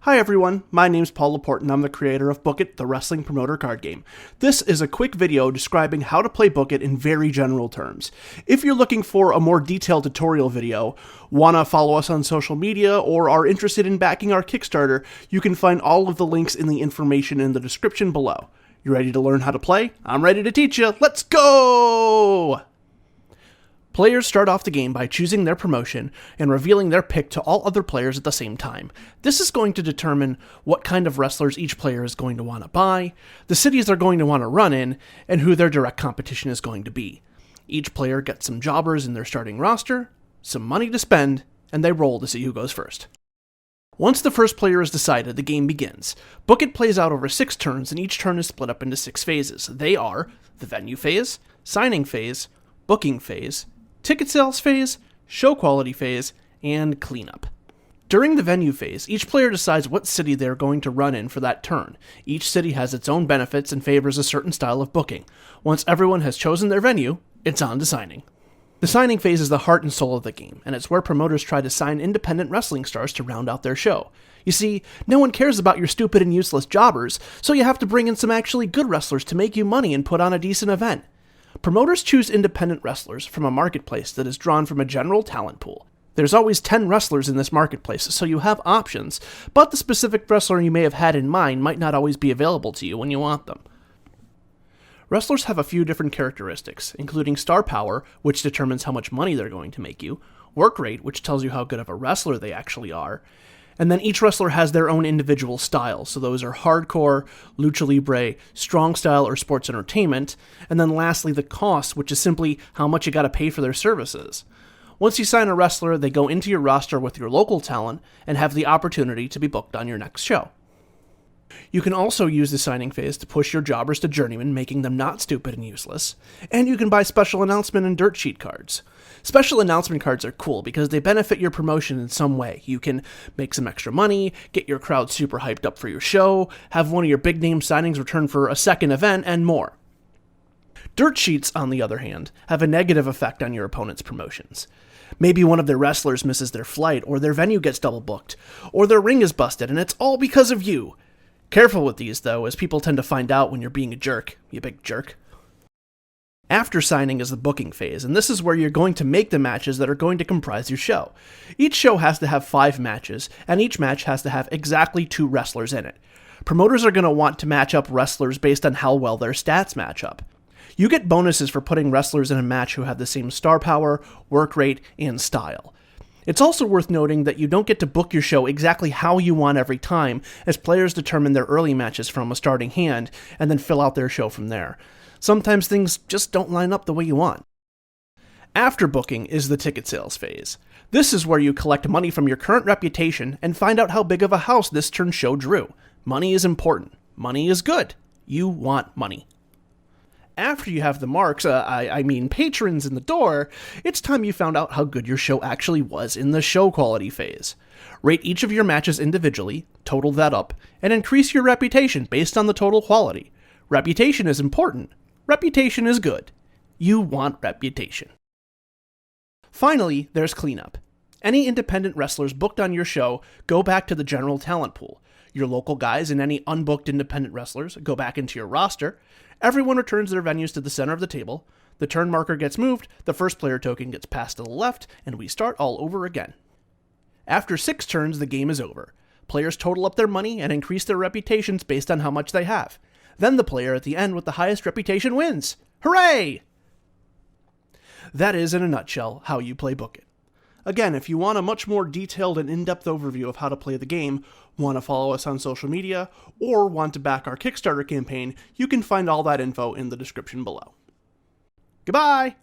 Hi everyone, my name's Paul Laporte and I'm the creator of Book It, the wrestling promoter card game. This is a quick video describing how to play Book It in very general terms. If you're looking for a more detailed tutorial video, wanna follow us on social media, or are interested in backing our Kickstarter, you can find all of the links in the information in the description below. You ready to learn how to play? I'm ready to teach you. Let's go! Players start off the game by choosing their promotion and revealing their pick to all other players at the same time. This is going to determine what kind of wrestlers each player is going to want to buy, the cities they're going to want to run in, and who their direct competition is going to be. Each player gets some jobbers in their starting roster, some money to spend, and they roll to see who goes first. Once the first player is decided, the game begins. Book It plays out over 6 turns, and each turn is split up into 6 phases. They are the venue phase, signing phase, booking phase, ticket sales phase, show quality phase, and cleanup. During the venue phase, each player decides what city they are going to run in for that turn. Each city has its own benefits and favors a certain style of booking. Once everyone has chosen their venue, it's on to signing. The signing phase is the heart and soul of the game, and it's where promoters try to sign independent wrestling stars to round out their show. You see, no one cares about your stupid and useless jobbers, so you have to bring in some actually good wrestlers to make you money and put on a decent event. Promoters choose independent wrestlers from a marketplace that is drawn from a general talent pool. There's always 10 wrestlers in this marketplace, so you have options, but the specific wrestler you may have had in mind might not always be available to you when you want them. Wrestlers have a few different characteristics, including star power, which determines how much money they're going to make you, work rate, which tells you how good of a wrestler they actually are, and then each wrestler has their own individual style, so those are hardcore, lucha libre, strong style, or sports entertainment, and then lastly the cost, which is simply how much you gotta pay for their services. Once you sign a wrestler, they go into your roster with your local talent and have the opportunity to be booked on your next show. You can also use the signing phase to push your jobbers to journeymen, making them not stupid and useless, and you can buy special announcement and dirt sheet cards. Special announcement cards are cool because they benefit your promotion in some way. You can make some extra money, get your crowd super hyped up for your show, have one of your big name signings return for a second event, and more. Dirt sheets, on the other hand, have a negative effect on your opponent's promotions. Maybe one of their wrestlers misses their flight, or their venue gets double booked, or their ring is busted, and it's all because of you. Careful with these, though, as people tend to find out when you're being a jerk, you big jerk. After signing is the booking phase, and this is where you're going to make the matches that are going to comprise your show. Each show has to have 5 matches, and each match has to have exactly 2 wrestlers in it. Promoters are going to want to match up wrestlers based on how well their stats match up. You get bonuses for putting wrestlers in a match who have the same star power, work rate, and style. It's also worth noting that you don't get to book your show exactly how you want every time, as players determine their early matches from a starting hand, and then fill out their show from there. Sometimes things just don't line up the way you want. After booking is the ticket sales phase. This is where you collect money from your current reputation and find out how big of a house this turn's show drew. Money is important. Money is good. You want money. After you have the marks, patrons in the door, it's time you found out how good your show actually was in the show quality phase. Rate each of your matches individually, total that up, and increase your reputation based on the total quality. Reputation is important. Reputation is good. You want reputation. Finally, there's cleanup. Any independent wrestlers booked on your show go back to the general talent pool. Your local guys and any unbooked independent wrestlers go back into your roster. Everyone returns their venues to the center of the table. The turn marker gets moved, the first player token gets passed to the left, and we start all over again. After 6 turns, the game is over. Players total up their money and increase their reputations based on how much they have. Then the player at the end with the highest reputation wins. Hooray! That is, in a nutshell, how you play Book It. Again, if you want a much more detailed and in-depth overview of how to play the game, want to follow us on social media, or want to back our Kickstarter campaign, you can find all that info in the description below. Goodbye!